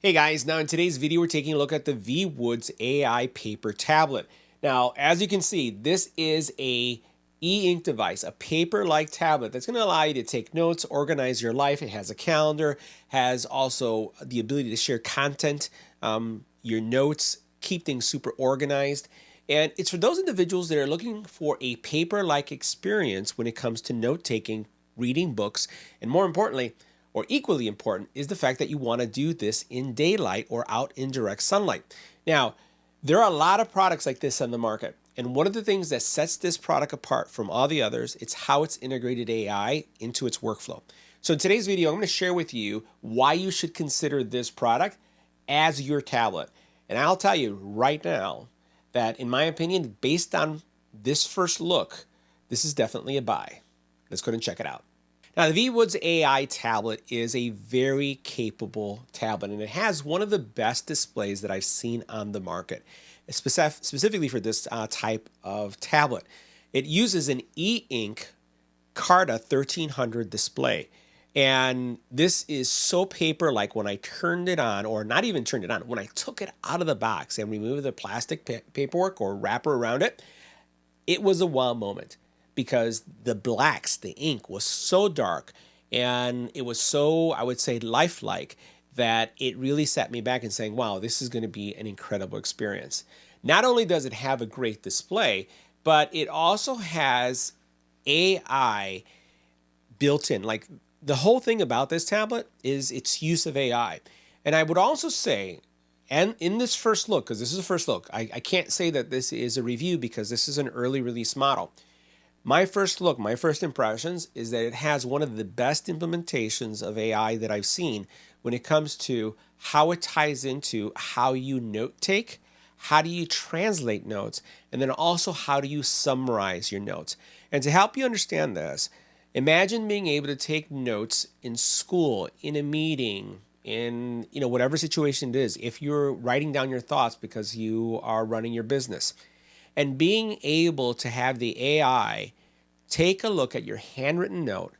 Hey guys, now in today's video we're taking a look at the Viwoods AI paper tablet. Now as you can see, this is a e-ink device, a paper-like tablet that's going to allow you to take notes, organize your life. It has a calendar, has also the ability to share content, your notes, keep things super organized. And it's for those individuals that are looking for a paper-like experience when it comes to note-taking, reading books, and more importantly, or equally important, is the fact that you want to do this in daylight or out in direct sunlight. Now, there are a lot of products like this on the market, and one of the things that sets this product apart from all the others, it's how it's integrated AI into its workflow. So in today's video, I'm going to share with you why you should consider this product as your tablet. And I'll tell you right now that, in my opinion, based on this first look, this is definitely a buy. Let's go ahead and check it out. Now, the Viwoods AI tablet is a very capable tablet, and it has one of the best displays that I've seen on the market, specifically for this type of tablet. It uses an e-ink Carta 1300 display, and this is so paper-like. When I turned it on, or not even turned it on, when I took it out of the box and removed the plastic paperwork or wrapper around it, it was a wow moment. Because the blacks, the ink was so dark and it was so, I would say, lifelike that it really set me back and saying, wow, this is going to be an incredible experience. Not only does it have a great display, but it also has AI built in. Like, the whole thing about this tablet is its use of AI. And I would also say, and in this first look, because this is a first look, I can't say that this is a review because this is an early release model. My first look, my first impressions is that it has one of the best implementations of AI that I've seen when it comes to how it ties into how you note take, how do you translate notes, and then also how do you summarize your notes. And to help you understand this, imagine being able to take notes in school, in a meeting, in whatever situation it is, if you're writing down your thoughts because you are running your business. And being able to have the AI take a look at your handwritten note,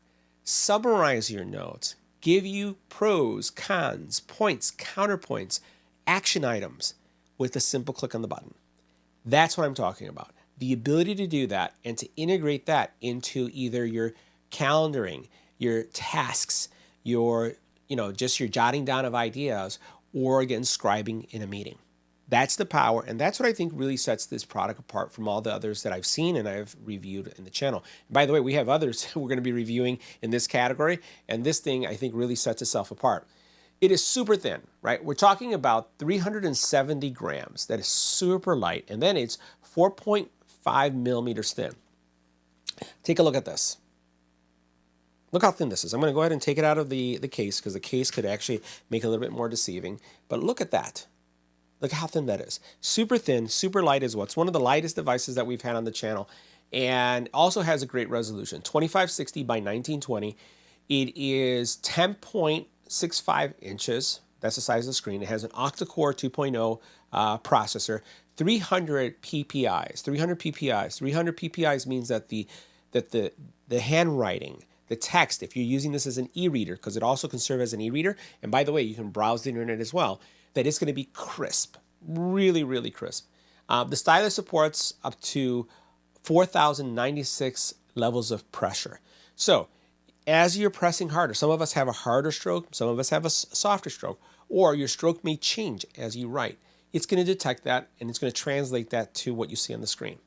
summarize your notes, give you pros, cons, points, counterpoints, action items with a simple click on the button. That's what I'm talking about. The ability to do that and to integrate that into either your calendaring, your tasks, your, just your jotting down of ideas, or again, scribing in a meeting. That's the power, and that's what I think really sets this product apart from all the others that I've seen and I've reviewed in the channel. And by the way, we have others we're going to be reviewing in this category, and this thing I think really sets itself apart. It is super thin, right? We're talking about 370 grams. That is super light, and then it's 4.5 millimeters thin. Take a look at this. Look how thin this is. I'm going to go ahead and take it out of the case because the case could actually make it a little bit more deceiving, but look at that. Look how thin that is. Super thin, super light as well. It's one of the lightest devices that we've had on the channel, and also has a great resolution, 2560 by 1920. It is 10.65 inches. That's the size of the screen. It has an octa-core 2.0 processor, 300 PPIs. 300 PPIs. 300 PPIs means that the handwriting, the text, if you're using this as an e-reader, because it also can serve as an e-reader, and by the way, you can browse the internet as well, that it's going to be crisp, really, really crisp. The stylus supports up to 4,096 levels of pressure. So as you're pressing harder, some of us have a harder stroke, some of us have a softer stroke, or your stroke may change as you write. It's going to detect that, and it's going to translate that to what you see on the screen.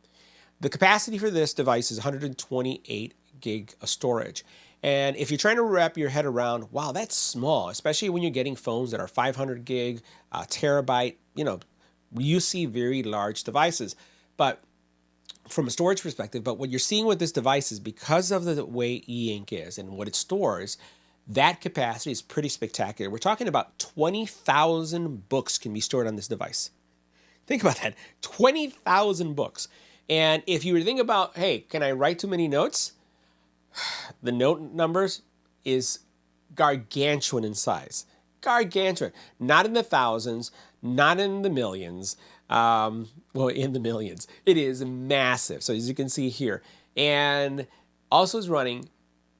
The capacity for this device is 128 gig of storage. And if you're trying to wrap your head around, wow, that's small, especially when you're getting phones that are 500 gig, terabyte, you see very large devices. But from a storage perspective, but what you're seeing with this device is because of the way e-ink is and what it stores, that capacity is pretty spectacular. We're talking about 20,000 books can be stored on this device. Think about that, 20,000 books. And if you were to think about, hey, can I write too many notes? The note numbers is gargantuan in size. Gargantuan. Not in the thousands, not in the millions. Well, in the millions. It is massive. So as you can see here. And also is running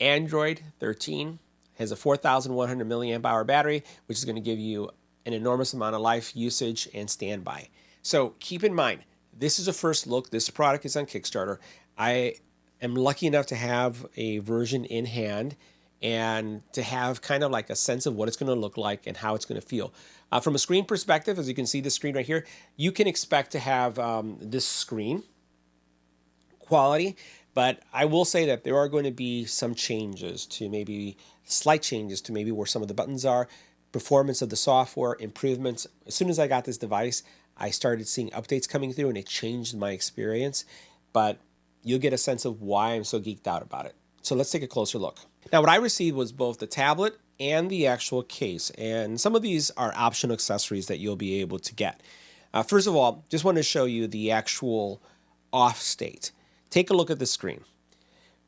Android 13. Has a 4,100 milliamp hour battery, which is going to give you an enormous amount of life usage and standby. So keep in mind, this is a first look. This product is on Kickstarter. I am lucky enough to have a version in hand and to have kind of like a sense of what it's going to look like and how it's going to feel. From a screen perspective, as you can see the screen right here, you can expect to have this screen quality, but I will say that there are going to be some changes to maybe slight changes to maybe where some of the buttons are, performance of the software, improvements. As soon as I got this device, I started seeing updates coming through and it changed my experience, but you'll get a sense of why I'm so geeked out about it. So let's take a closer look. Now, what I received was both the tablet and the actual case, and some of these are optional accessories that you'll be able to get. First of all, just wanted to show you the actual off state. Take a look at the screen.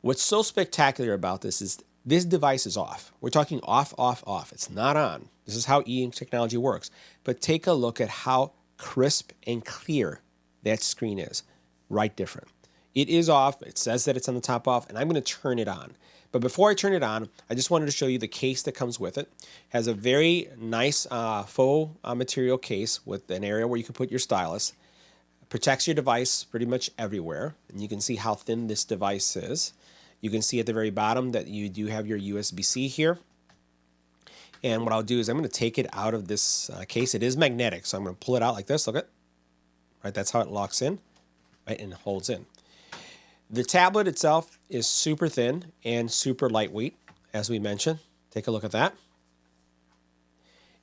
What's so spectacular about this is this device is off. We're talking off, off, off. It's not on. This is how e-ink technology works. But take a look at how crisp and clear that screen is. Right different. It is off. It says that it's on the top off, and I'm going to turn it on. But before I turn it on, I just wanted to show you the case that comes with it. It has a very nice faux material case with an area where you can put your stylus. Protects your device pretty much everywhere, and you can see how thin this device is. You can see at the very bottom that you do have your USB-C here. And what I'll do is I'm going to take it out of this case. It is magnetic, so I'm going to pull it out like this. Look at, right? That's how it locks in, right, and holds in. The tablet itself is super thin and super lightweight, as we mentioned. Take a look at that.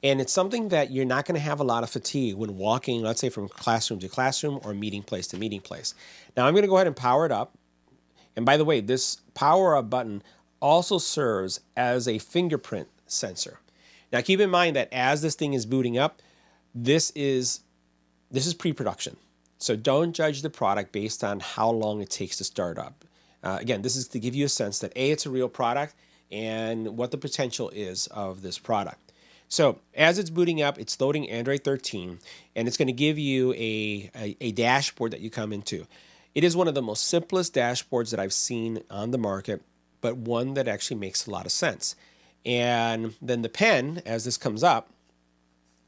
And it's something that you're not going to have a lot of fatigue when walking, let's say, from classroom to classroom or meeting place to meeting place. Now, I'm going to go ahead and power it up. And by the way, this power up button also serves as a fingerprint sensor. Now, keep in mind that as this thing is booting up, this is pre-production. So don't judge the product based on how long it takes to start up. Again, this is to give you a sense that A, it's a real product and what the potential is of this product. So as it's booting up, it's loading Android 13, and it's going to give you a dashboard that you come into. It is one of the most simplest dashboards that I've seen on the market, but one that actually makes a lot of sense. And then the pen, as this comes up,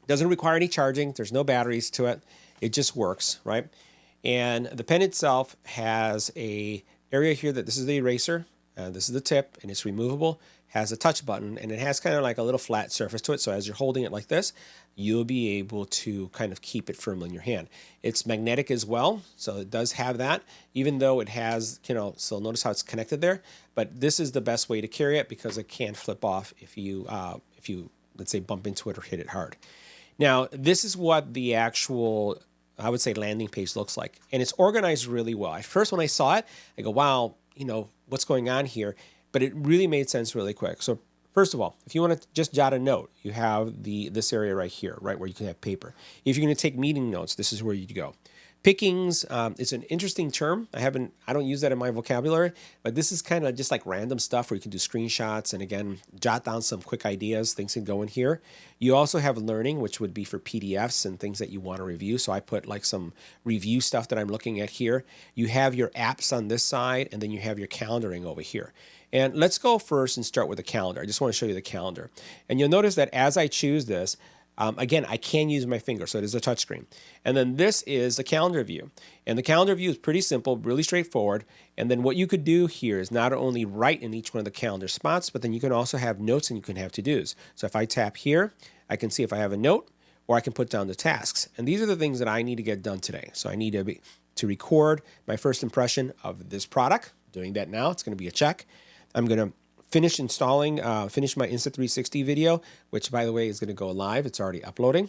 doesn't require any charging. There's no batteries to it. It just works, right? And the pen itself has a area here that this is the eraser, this is the tip, and it's removable. Has a touch button, and it has kind of like a little flat surface to it. So as you're holding it like this, you'll be able to kind of keep it firmly in your hand. It's magnetic as well, so it does have that, even though it has, so notice how it's connected there. But this is the best way to carry it because it can flip off if you let's say, bump into it or hit it hard. Now, this is what the actual, I would say, landing page looks like. And it's organized really well. At first, when I saw it, I go, wow, what's going on here? But it really made sense really quick. So first of all, if you want to just jot a note, you have this area right here, right, where you can have paper. If you're going to take meeting notes, this is where you go. Pickings, it's an interesting term. I don't use that in my vocabulary, but this is kind of just like random stuff where you can do screenshots and, again, jot down some quick ideas, things can go in here. You also have learning, which would be for PDFs and things that you want to review. So I put like some review stuff that I'm looking at here. You have your apps on this side, and then you have your calendaring over here. And let's go first and start with the calendar. I just want to show you the calendar. And you'll notice that as I choose this, again, I can use my finger, so it is a touchscreen. And then this is the calendar view. And the calendar view is pretty simple, really straightforward. And then what you could do here is not only write in each one of the calendar spots, but then you can also have notes and you can have to-dos. So if I tap here, I can see if I have a note, or I can put down the tasks. And these are the things that I need to get done today. So I need to record my first impression of this product. Doing that now, it's going to be a check. I'm going to finish my Insta360 video, which, by the way, is going to go live. It's already uploading.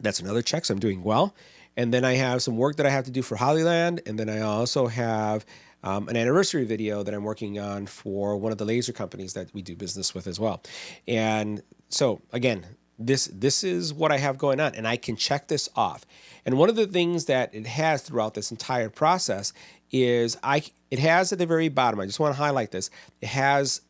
That's another check, so I'm doing well. And then I have some work that I have to do for Hollyland, and then I also have an anniversary video that I'm working on for one of the laser companies that we do business with as well. And so, again, this is what I have going on, and I can check this off. And one of the things that it has throughout this entire process is it has at the very bottom, I just want to highlight this, it has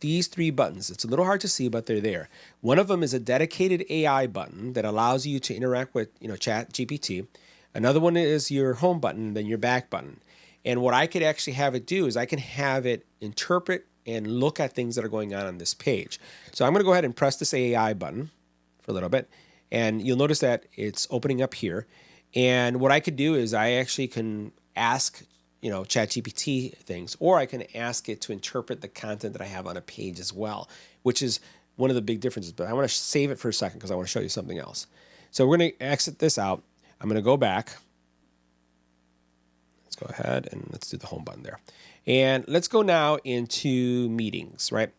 these three buttons. It's a little hard to see, but they're there. One of them is a dedicated AI button that allows you to interact with Chat GPT. Another one is your home button, and then your back button. And what I could actually have it do is I can have it interpret and look at things that are going on this page. So I'm going to go ahead and press this AI button for a little bit, and you'll notice that it's opening up here. And what I could do is I actually can ask, ChatGPT things, or I can ask it to interpret the content that I have on a page as well, which is one of the big differences. But I want to save it for a second because I want to show you something else. So we're going to exit this out. I'm going to go back. Let's go ahead and let's do the home button there. And let's go now into meetings, right?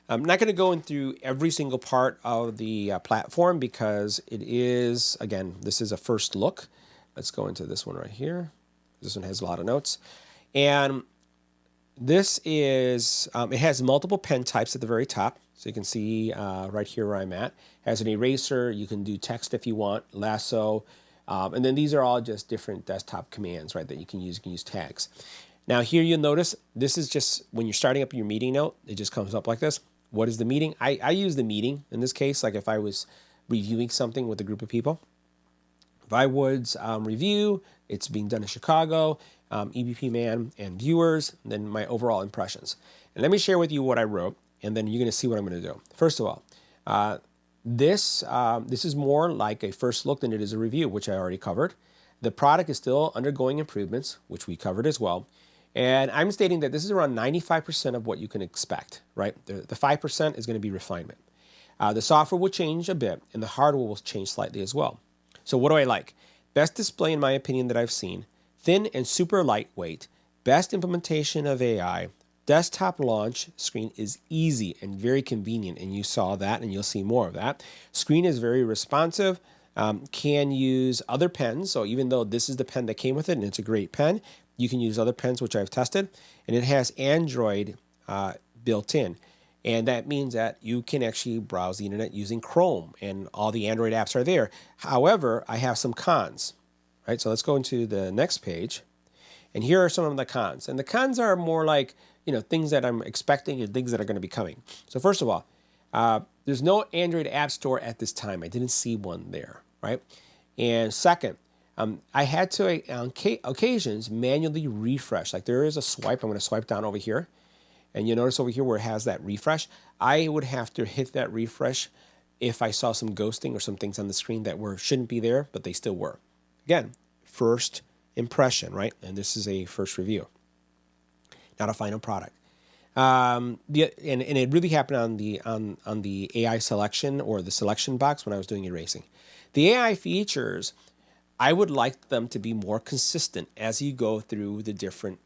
I'm not going to go in through every single part of the platform because it is, again, this is a first look. Let's go into this one right here. This one has a lot of notes. And this is, it has multiple pen types at the very top. So you can see right here where I'm at. It has an eraser. You can do text if you want, lasso. And then these are all just different desktop commands, right, that you can use. You can use tags. Now here you'll notice this is just when you're starting up your meeting note, it just comes up like this. What is the meeting? I use the meeting in this case, like if I was reviewing something with a group of people. Viwoods review, it's being done in Chicago, EBPMAN and viewers, and then my overall impressions. And let me share with you what I wrote, and then you're going to see what I'm going to do. First of all, this is more like a first look than it is a review, which I already covered. The product is still undergoing improvements, which we covered as well. And I'm stating that this is around 95% of what you can expect, right? The 5% is going to be refinement. The software will change a bit, and the hardware will change slightly as well. So what do I like? Best display, in my opinion, that I've seen. Thin and super lightweight. Best implementation of AI. Desktop launch screen is easy and very convenient, and you saw that, and you'll see more of that. Screen is very responsive. Can use other pens. So even though this is the pen that came with it, and it's a great pen, you can use other pens, which I've tested. And it has Android built in. And that means that you can actually browse the internet using Chrome, and all the Android apps are there. However, I have some cons, right? So let's go into the next page. And here are some of the cons. And the cons are more like, things that I'm expecting and things that are going to be coming. So first of all, there's no Android app store at this time. I didn't see one there, right? And second, I had to, on occasions, manually refresh. Like there is a swipe. I'm going to swipe down over here. And you'll notice over here where it has that refresh. I would have to hit that refresh if I saw some ghosting or some things on the screen that shouldn't be there, but they still were. Again, first impression, right? And this is a first review, not a final product. And it really happened on the AI selection or the selection box when I was doing erasing. The AI features, I would like them to be more consistent as you go through the different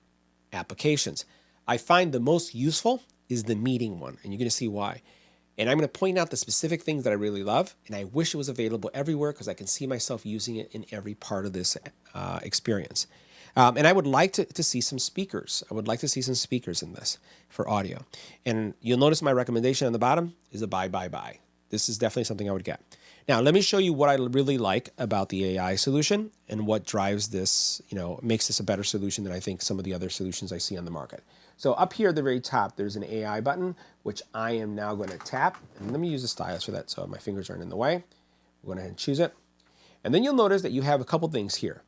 applications. I find the most useful is the meeting one, and you're going to see why. And I'm going to point out the specific things that I really love, and I wish it was available everywhere because I can see myself using it in every part of this experience. And I would like to see some speakers. I would like to see some speakers in this for audio. And you'll notice my recommendation on the bottom is a buy. This is definitely something I would get. Now, let me show you what I really like about the AI solution and what drives this, makes this a better solution than I think some of the other solutions I see on the market. So up here at the very top, there's an AI button, which I am now going to tap. And let me use the stylus for that so my fingers aren't in the way. We're going to go ahead and choose it. And then you'll notice that you have a couple things here.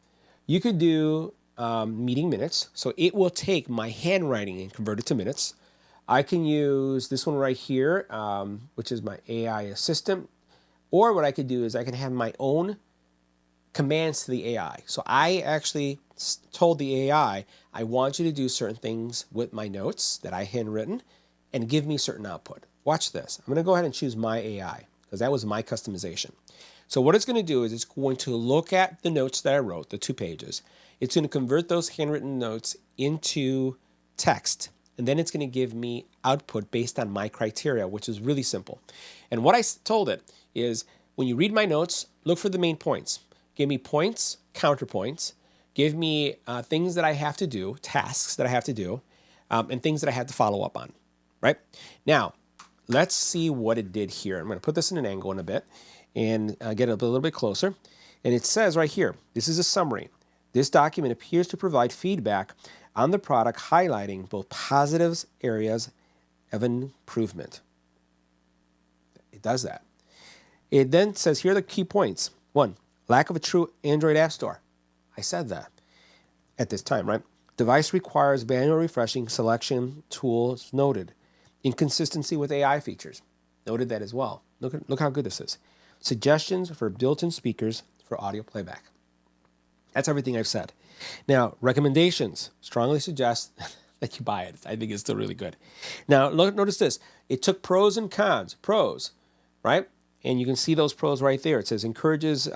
You could do meeting minutes. So it will take my handwriting and convert it to minutes. I can use this one right here, which is my AI assistant. Or what I could do is I can have my own commands to the AI. So I actually told the AI, I want you to do certain things with my notes that I handwritten and give me certain output. Watch this. I'm going to go ahead and choose my AI because that was my customization. So what it's going to do is it's going to look at the notes that I wrote, the 2 pages. It's going to convert those handwritten notes into text. And then it's going to give me output based on my criteria, which is really simple. And what I told it is when you read my notes, look for the main points. Give me points, counterpoints. Give me things that I have to do, tasks that I have to do, and things that I have to follow up on, right? Now, let's see what it did here. I'm going to put this in an angle in a bit and get it a little bit closer. And it says right here, this is a summary. This document appears to provide feedback on the product, highlighting both positive areas of improvement. It does that. It then says, here are the key points. 1, lack of a true Android app store. I said that at this time, right? Device requires manual refreshing, selection tools noted. Inconsistency with AI features. Noted that as well. Look how good this is. suggestions for built-in speakers for audio playback. That's everything I've said. Now, recommendations. Strongly suggest that you buy it. I think it's still really good. Now, notice this. It took pros and cons. Pros, right? And you can see those pros right there. It says encourages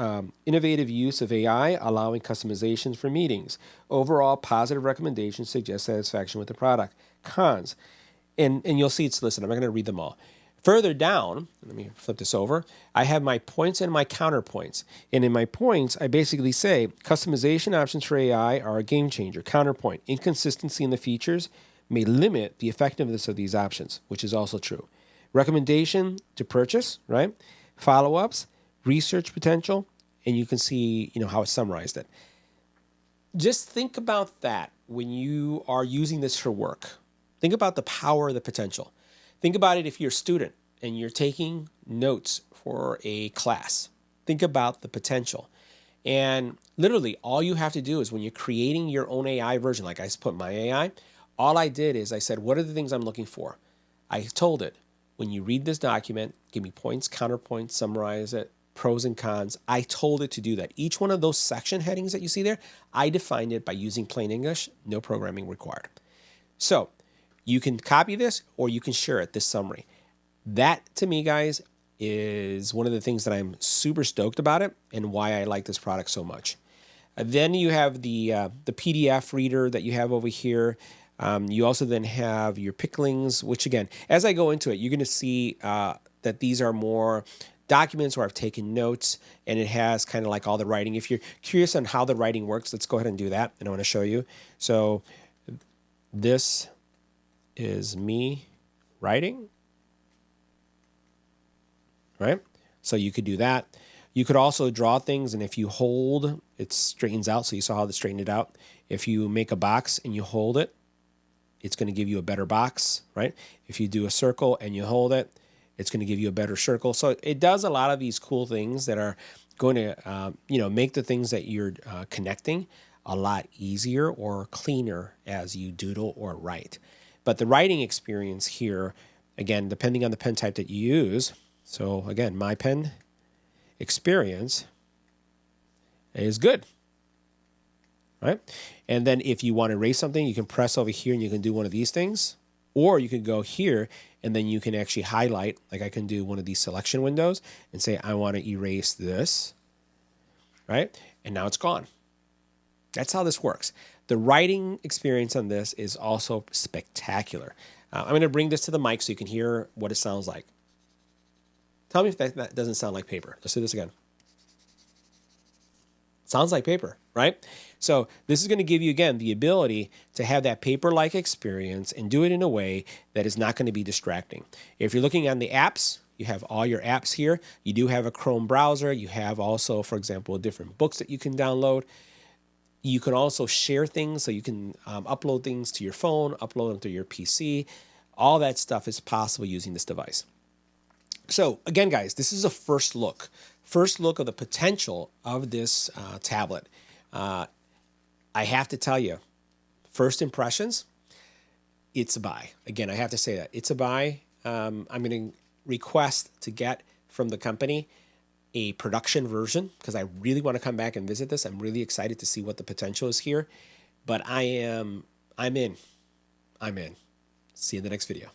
innovative use of AI, allowing customizations for meetings. Overall, positive recommendations suggest satisfaction with the product. Cons, and you'll see it's listed. I'm not going to read them all. Further down, let me flip this over, I have my points and my counterpoints. And in my points, I basically say customization options for AI are a game changer. Counterpoint, inconsistency in the features may limit the effectiveness of these options, which is also true. Recommendation to purchase, right? Follow-ups, research potential, and you can see, how it summarized it. Just think about that when you are using this for work. Think about the power of the potential. Think about it if you're a student and you're taking notes for a class. Think about the potential. And literally all you have to do is when you're creating your own AI version, like I put my AI, all I did is I said, what are the things I'm looking for? I told it, when you read this document, give me points, counterpoints, summarize it, pros and cons. I told it to do that. Each one of those section headings that you see there, I defined it by using plain English, no programming required. So you can copy this or you can share it, this summary. That, to me, guys, is one of the things that I'm super stoked about it and why I like this product so much. Then you have the PDF reader that you have over here. You also then have your picklings, which again, as I go into it, you're going to see that these are more documents where I've taken notes, and it has kind of like all the writing. If you're curious on how the writing works, let's go ahead and do that, and I want to show you. So this is me writing, right? So you could do that. You could also draw things, and if you hold, it straightens out. So you saw how it straightened it out. If you make a box and you hold it, it's going to give you a better box, right? If you do a circle and you hold it, it's going to give you a better circle. So it does a lot of these cool things that are going to, make the things that you're connecting a lot easier or cleaner as you doodle or write. But the writing experience here, again, depending on the pen type that you use. So again, my pen experience is good, right? And then if you want to erase something, you can press over here and you can do one of these things. Or you can go here and then you can actually highlight, like I can do one of these selection windows and say, I want to erase this, right? And now it's gone. That's how this works. The writing experience on this is also spectacular. I'm going to bring this to the mic so you can hear what it sounds like. Tell me if that doesn't sound like paper. Let's do this again. Sounds like paper, right? So this is going to give you, again, the ability to have that paper-like experience and do it in a way that is not going to be distracting. If you're looking on the apps, you have all your apps here. You do have a Chrome browser. You have also, for example, different books that you can download. You can also share things, so you can upload things to your phone, upload them to your PC. All that stuff is possible using this device. So again, guys, this is a first look of the potential of this tablet. I have to tell you, first impressions, it's a buy. Again, I have to say that it's a buy. I'm going to request to get from the company a production version because I really want to come back and visit this. I'm really excited to see what the potential is here. But I'm in. See you in the next video.